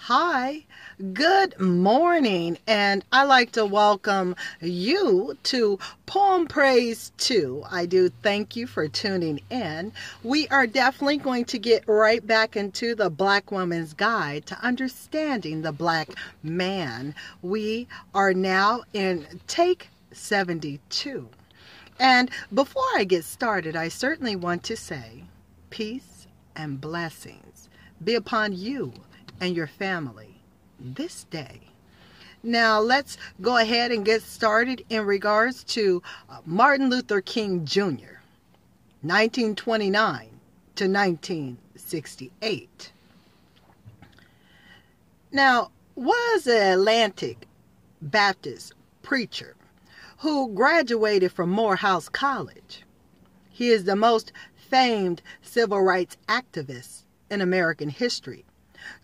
Hi, good morning, and I'd like to welcome you to Poem Praise 2. I do thank you for tuning in. We are definitely going to get right back into the Black Woman's Guide to Understanding the Black Man. We are now in Take 72. And before I get started, I certainly want to say peace and blessings be upon you and your family this day. Now let's go ahead and get started in regards to Martin Luther King Jr., 1929 to 1968. Now, was an Atlantic Baptist preacher who graduated from Morehouse College. He is the most famed civil rights activist in American history,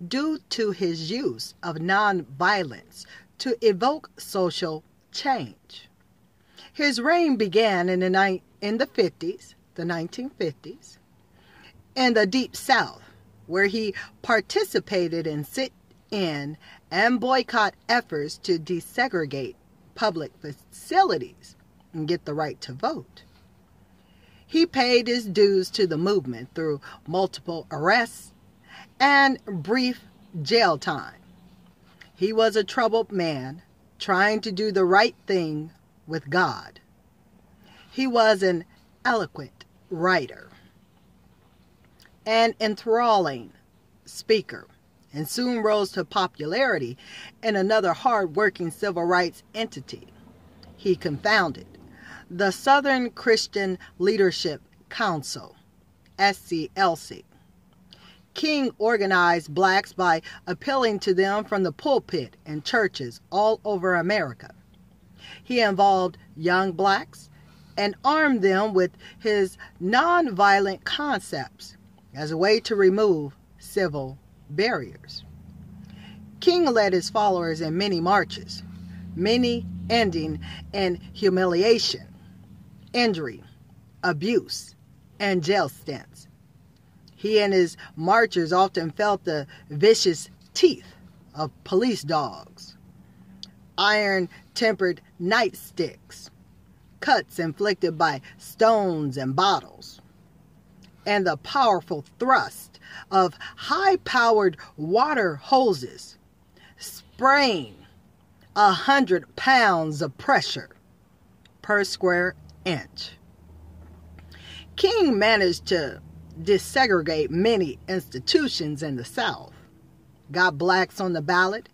due to his use of nonviolence to evoke social change. His reign began in the 1950s, in the Deep South, where he participated in sit-in and boycott efforts to desegregate public facilities and get the right to vote. He paid his dues to the movement through multiple arrests and brief jail time. He was a troubled man trying to do the right thing with God. He was an eloquent writer, an enthralling speaker, and soon rose to popularity in another hard-working civil rights entity he confounded, the Southern Christian Leadership Council, SCLC. King organized blacks by appealing to them from the pulpit in churches all over America. He involved young blacks and armed them with his nonviolent concepts as a way to remove civil barriers. King led his followers in many marches, many ending in humiliation, injury, abuse, and jail stints. He and his marchers often felt the vicious teeth of police dogs, iron-tempered nightsticks, cuts inflicted by stones and bottles, and the powerful thrust of high-powered water hoses spraying 100 pounds of pressure per square inch. King managed to desegregate many institutions in the South, got blacks on the ballot,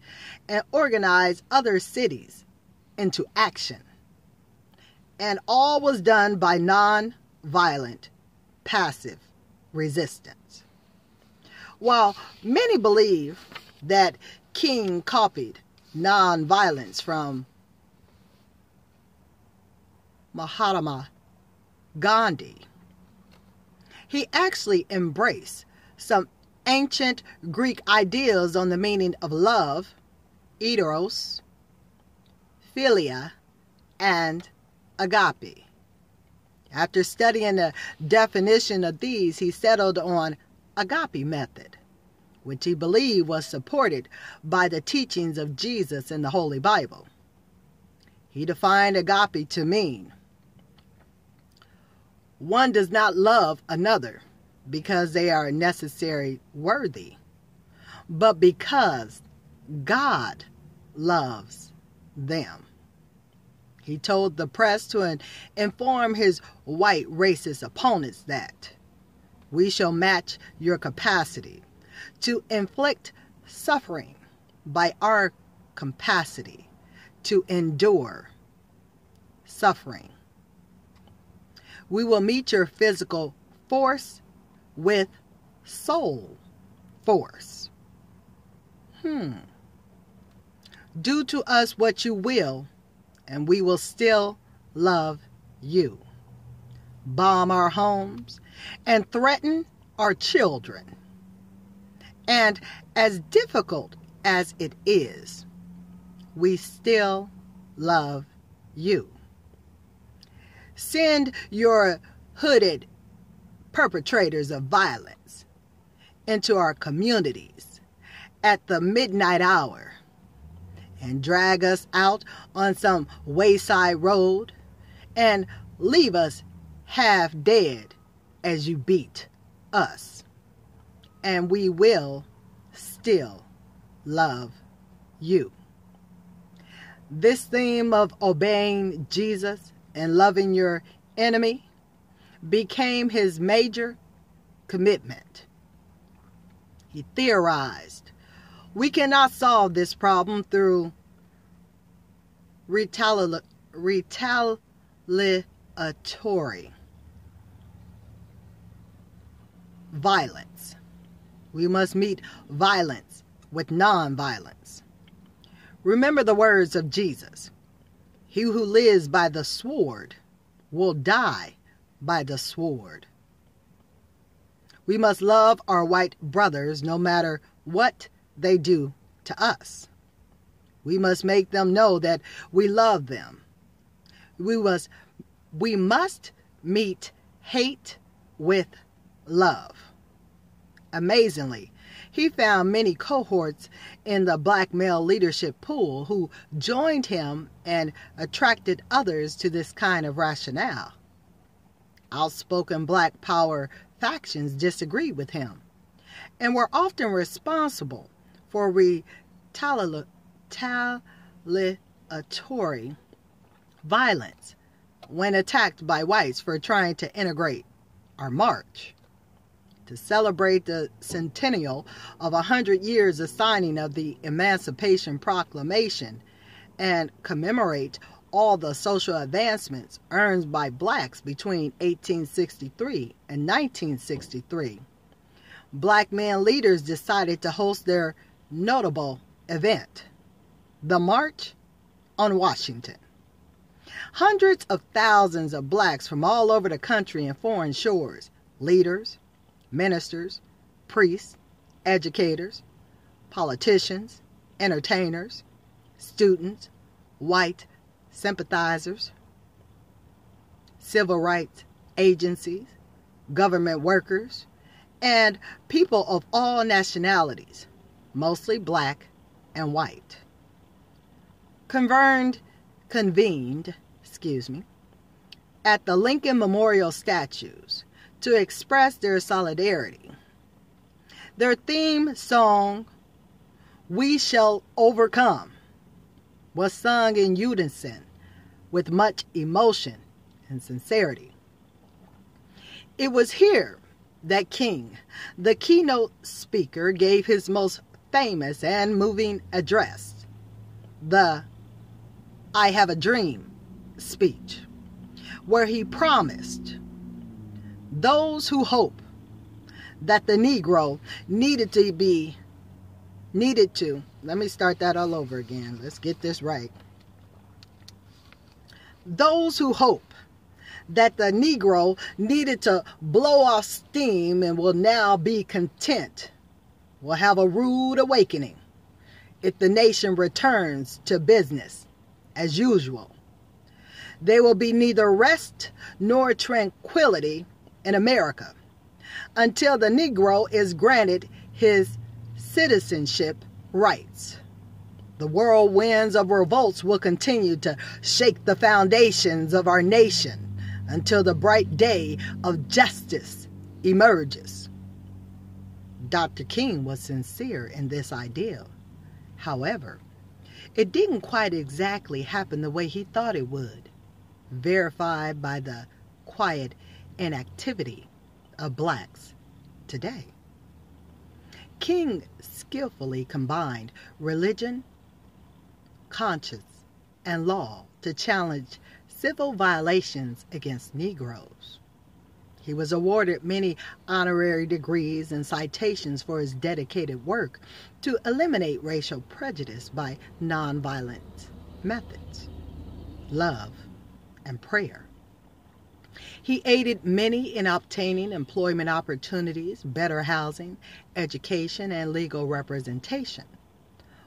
and organized other cities into action. And all was done by non-violent, passive resistance. While many believe that King copied non-violence from Mahatma Gandhi, he actually embraced some ancient Greek ideas on the meaning of love, eros, philia, and agape. After studying the definition of these, he settled on agape method, which he believed was supported by the teachings of Jesus in the Holy Bible. He defined agape to mean one does not love another because they are necessarily worthy, but because God loves them. He told the press to inform his white racist opponents that we shall match your capacity to inflict suffering by our capacity to endure suffering. We will meet your physical force with soul force. Do to us what you will, and we will still love you. Bomb our homes and threaten our children. And as difficult as it is, we still love you. Send your hooded perpetrators of violence into our communities at the midnight hour and drag us out on some wayside road and leave us half dead as you beat us. And we will still love you. This theme of obeying Jesus and loving your enemy became his major commitment. He theorized, we cannot solve this problem through retaliatory violence. We must meet violence with non-violence. Remember the words of Jesus. He who lives by the sword will die by the sword. We must love our white brothers no matter what they do to us. We must make them know that we love them. We must meet hate with love. Amazingly, he found many cohorts in the black male leadership pool who joined him and attracted others to this kind of rationale. Outspoken black power factions disagreed with him and were often responsible for retaliatory violence when attacked by whites for trying to integrate our march. To celebrate the centennial of 100 years of signing of the Emancipation Proclamation and commemorate all the social advancements earned by blacks between 1863 and 1963, black men leaders decided to host their notable event, the March on Washington. Hundreds of thousands of blacks from all over the country and foreign shores, leaders, ministers, priests, educators, politicians, entertainers, students, white sympathizers, civil rights agencies, government workers, and people of all nationalities, mostly black and white, convened at the Lincoln Memorial statues to express their solidarity. Their theme song, "We Shall Overcome," was sung in unison with much emotion and sincerity. It was here that King, the keynote speaker, gave his most famous and moving address, the "I Have a Dream" speech, where he promised those who hope that the Negro let me start that all over again. Let's get this right. Those who hope that the Negro needed to blow off steam and will now be content will have a rude awakening if the nation returns to business as usual. There will be neither rest nor tranquility in America until the Negro is granted his citizenship rights. The whirlwinds of revolts will continue to shake the foundations of our nation until the bright day of justice emerges. Dr. King was sincere in this ideal. However, it didn't quite exactly happen the way he thought it would, verified by the quiet inactivity of blacks today. King skillfully combined religion, conscience, and law to challenge civil violations against Negroes. He was awarded many honorary degrees and citations for his dedicated work to eliminate racial prejudice by nonviolent methods, love, and prayer. He aided many in obtaining employment opportunities, better housing, education, and legal representation.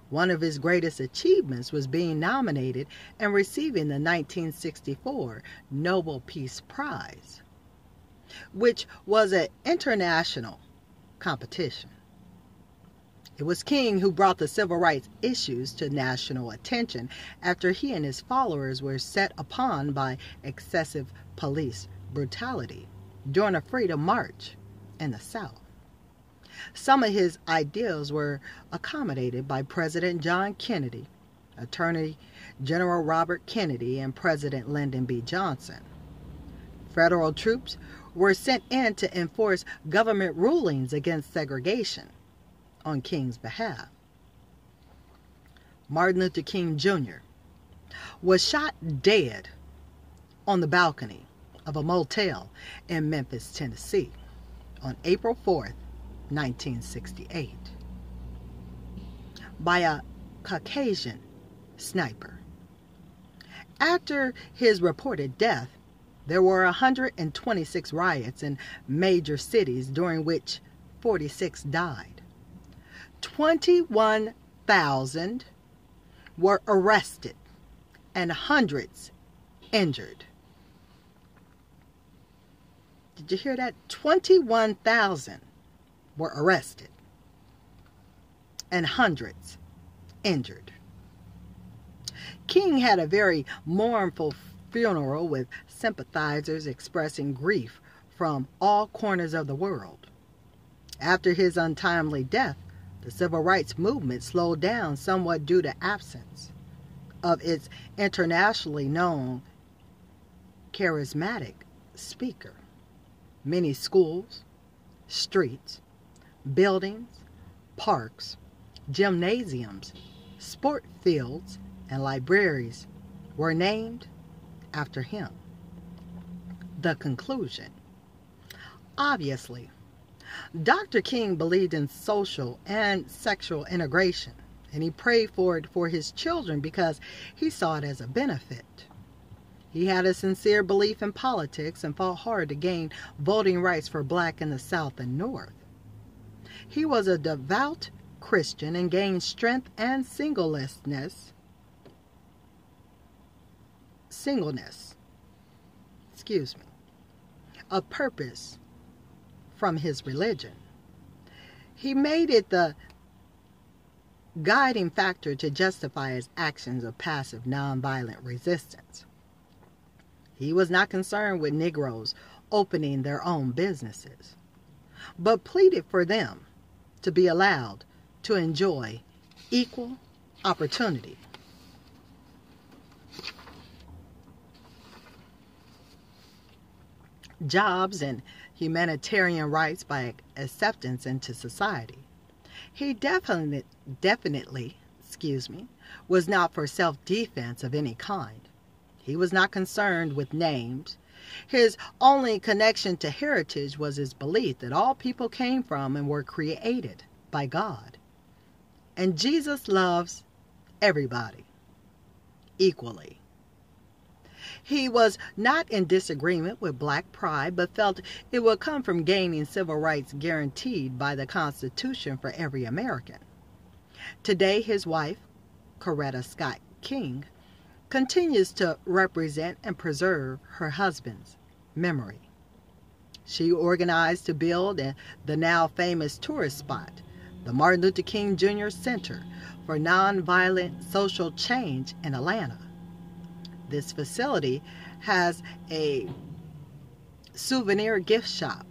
One of his greatest achievements was being nominated and receiving the 1964 Nobel Peace Prize, which was an international competition. It was King who brought the civil rights issues to national attention after he and his followers were set upon by excessive police brutality during a Freedom March in the South. Some of his ideals were accommodated by President John Kennedy, Attorney General Robert Kennedy, and President Lyndon B. Johnson. Federal troops were sent in to enforce government rulings against segregation on King's behalf. Martin Luther King Jr. was shot dead on the balcony of a motel in Memphis, Tennessee on April 4th, 1968, by a Caucasian sniper. After his reported death, there were 126 riots in major cities during which 46 died. 21,000 were arrested and hundreds injured. Did you hear that? 21,000 were arrested and hundreds injured. King had a very mournful funeral with sympathizers expressing grief from all corners of the world. After his untimely death, the civil rights movement slowed down somewhat due to absence of its internationally known charismatic speaker. Many schools, streets, buildings, parks, gymnasiums, sport fields, and libraries were named after him. The conclusion. Obviously, Dr. King believed in social and sexual integration, and he prayed for it for his children because he saw it as a benefit. He had a sincere belief in politics and fought hard to gain voting rights for black in the South and North. He was a devout Christian and gained strength and singleness, a purpose from his religion. He made it the guiding factor to justify his actions of passive nonviolent resistance. He was not concerned with Negroes opening their own businesses, but pleaded for them to be allowed to enjoy equal opportunity. Jobs and humanitarian rights by acceptance into society. He definitely was not for self-defense of any kind. He was not concerned with names. His only connection to heritage was his belief that all people came from and were created by God. And Jesus loves everybody equally. He was not in disagreement with black pride, but felt it would come from gaining civil rights guaranteed by the Constitution for every American. Today, his wife, Coretta Scott King, continues to represent and preserve her husband's memory. She organized to build the now famous tourist spot, the Martin Luther King Jr. Center for Nonviolent Social Change in Atlanta. This facility has a souvenir gift shop,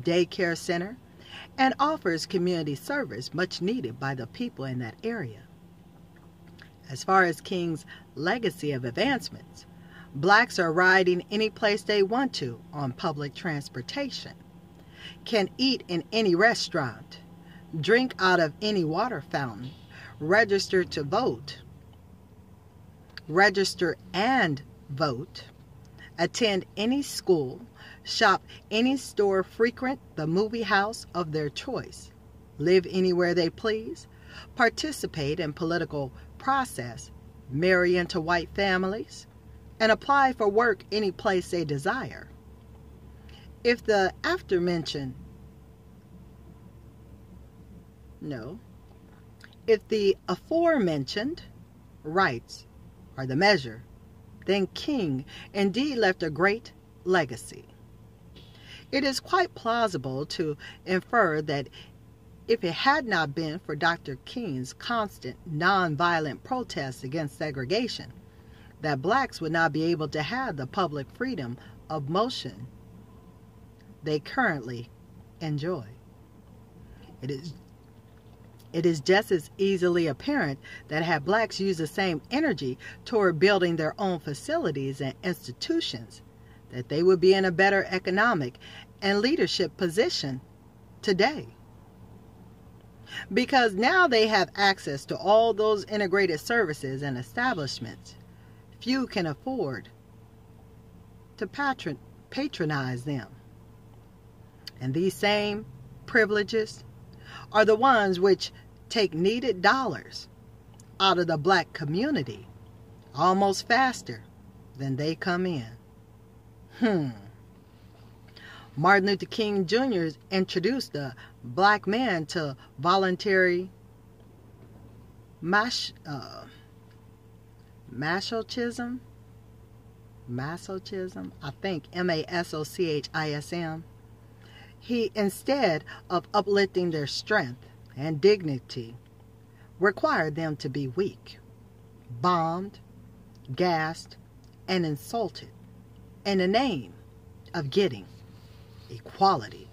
daycare center, and offers community service much needed by the people in that area. As far as King's legacy of advancements, blacks are riding any place they want to on public transportation, can eat in any restaurant, drink out of any water fountain, register and vote, attend any school, shop any store, frequent the movie house of their choice, live anywhere they please, participate in political process, marry into white families, and apply for work any place they desire. If the aforementioned rights are the measure, then King indeed left a great legacy. It is quite plausible to infer that If it had not been for Dr. King's constant nonviolent protests against segregation, that blacks would not be able to have the public freedom of motion they currently enjoy. It is just as easily apparent that had blacks used the same energy toward building their own facilities and institutions, that they would be in a better economic and leadership position today. Because now they have access to all those integrated services and establishments, few can afford to patronize them. And these same privileges are the ones which take needed dollars out of the black community almost faster than they come in. Martin Luther King Jr. introduced the black man to voluntary masochism, I think, masochism. He, instead of uplifting their strength and dignity, required them to be weak, bombed, gassed, and insulted in the name of getting equality.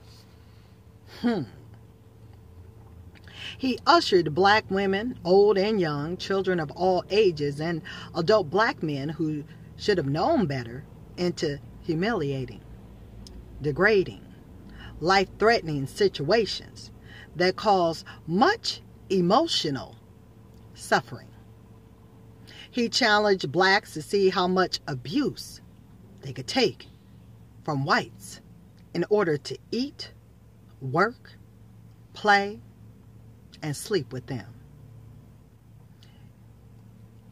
He ushered black women, old and young, children of all ages, and adult black men who should have known better into humiliating, degrading, life-threatening situations that cause much emotional suffering. He challenged blacks to see how much abuse they could take from whites in order to eat, work, play, and sleep with them.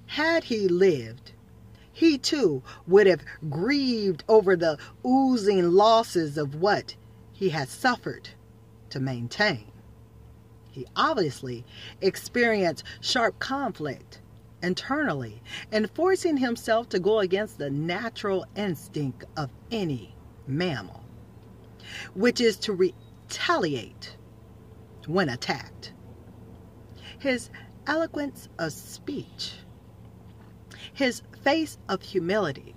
Had he lived, he too would have grieved over the oozing losses of what he had suffered to maintain. He obviously experienced sharp conflict internally and forcing himself to go against the natural instinct of any mammal, which is to retaliate when attacked. His eloquence of speech, his face of humility,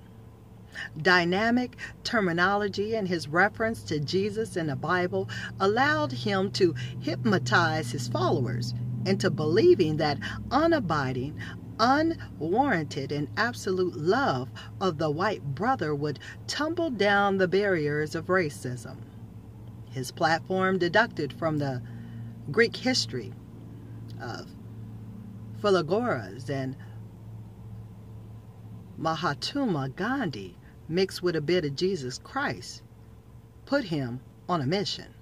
dynamic terminology, and his reference to Jesus in the Bible allowed him to hypnotize his followers into believing that unabiding, unwarranted, and absolute love of the white brother would tumble down the barriers of racism. His platform, deducted from the Greek history of Philagoras and Mahatma Gandhi, mixed with a bit of Jesus Christ, put him on a mission.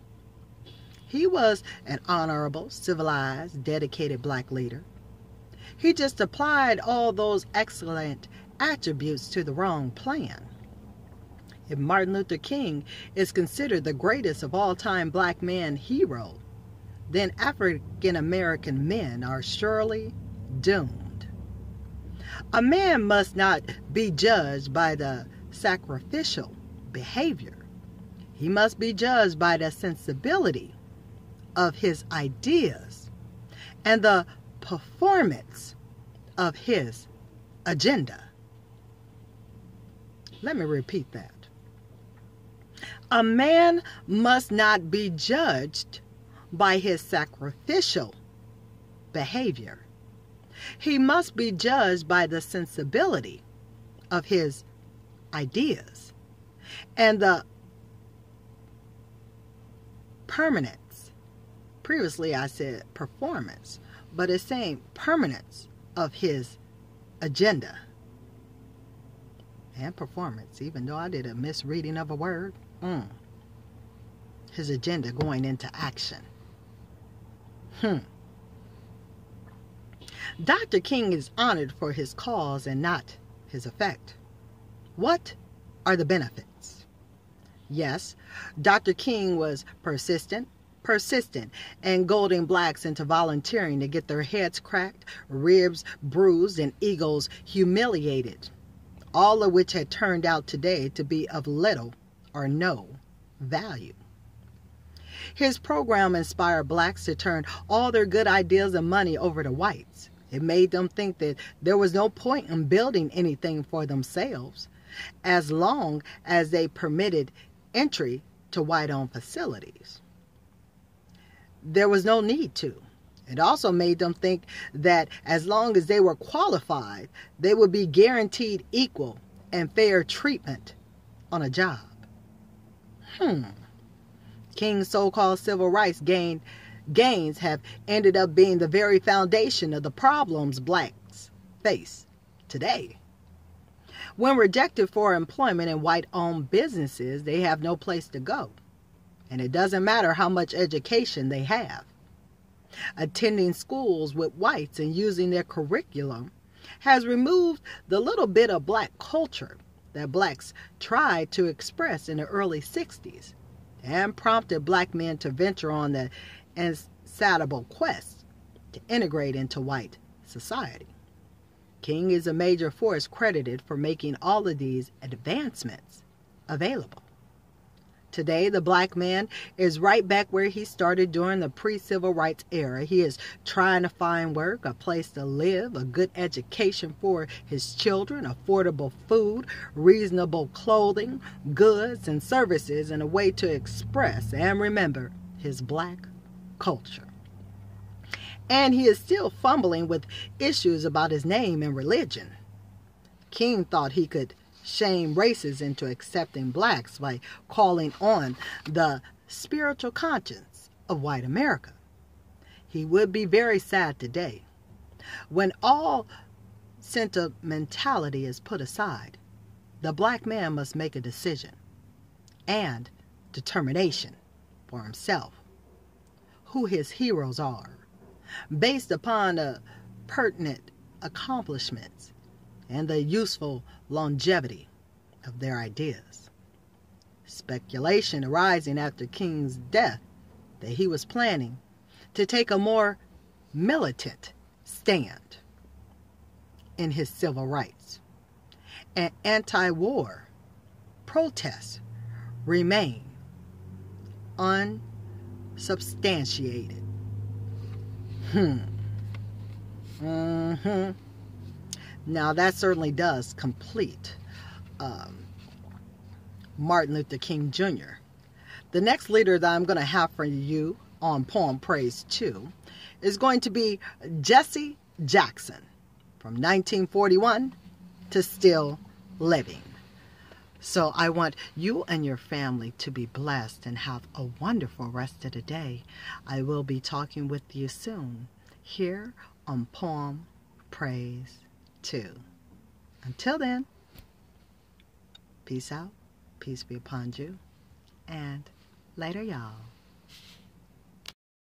He was an honorable, civilized, dedicated black leader. He just applied all those excellent attributes to the wrong plan. If Martin Luther King is considered the greatest of all-time black man hero, then African American men are surely doomed. A man must not be judged by the sacrificial behavior. He must be judged by the sensibility of his ideas and the performance of his agenda. Let me repeat that. A man must not be judged by his sacrificial behavior. He must be judged by the sensibility of his ideas and the permanence. Previously I said performance, but it's saying permanence of his agenda and performance, even though I did a misreading of a word. His agenda going into action. Dr. King is honored for his cause and not his effect. What are the benefits? Yes, Dr. King was persistent, and goading blacks into volunteering to get their heads cracked, ribs bruised, and egos humiliated, all of which had turned out today to be of little or no value. His program inspired blacks to turn all their good ideas and money over to whites. It made them think that there was no point in building anything for themselves as long as they permitted entry to white-owned facilities. There was no need to. It also made them think that as long as they were qualified, they would be guaranteed equal and fair treatment on a job. King's so-called civil rights gains have ended up being the very foundation of the problems blacks face today. When rejected for employment in white-owned businesses, they have no place to go. And it doesn't matter how much education they have. Attending schools with whites and using their curriculum has removed the little bit of black culture that blacks tried to express in the early 60s and prompted black men to venture on the insatiable quest to integrate into white society. King is a major force credited for making all of these advancements available. Today, the black man is right back where he started during the pre-civil rights era. He is trying to find work, a place to live, a good education for his children, affordable food, reasonable clothing, goods and services, and a way to express and remember his black culture. And he is still fumbling with issues about his name and religion. King thought he could shame races into accepting blacks by calling on the spiritual conscience of white America. He would be very sad today when all sentimentality is put aside. The black man must make a decision and determination for himself, who his heroes are, based upon the pertinent accomplishments and the useful longevity of their ideas. Speculation arising after King's death that he was planning to take a more militant stand in his civil rights, and anti-war protests remain unsubstantiated. Now that certainly does complete Martin Luther King Jr. The next leader that I'm going to have for you on Poem Praise 2 is going to be Jesse Jackson, from 1941 to still living. So I want you and your family to be blessed and have a wonderful rest of the day. I will be talking with you soon here on Poem Praise 2. Until then, peace out, peace be upon you, and later, y'all.